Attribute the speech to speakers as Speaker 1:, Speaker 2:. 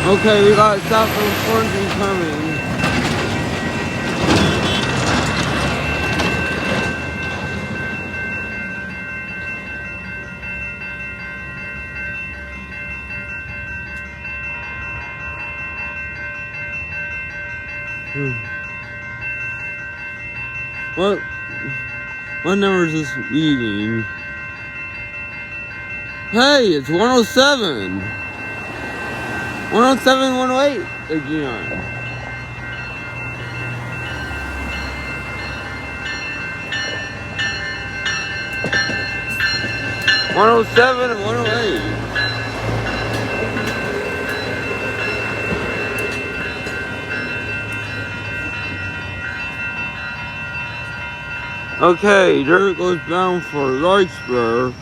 Speaker 1: Okay, we got South of Thornton coming. What number is this reading? Hey, it's 107. 107, 108 again. One 107 and 108. Okay, there it goes bound for larkspur.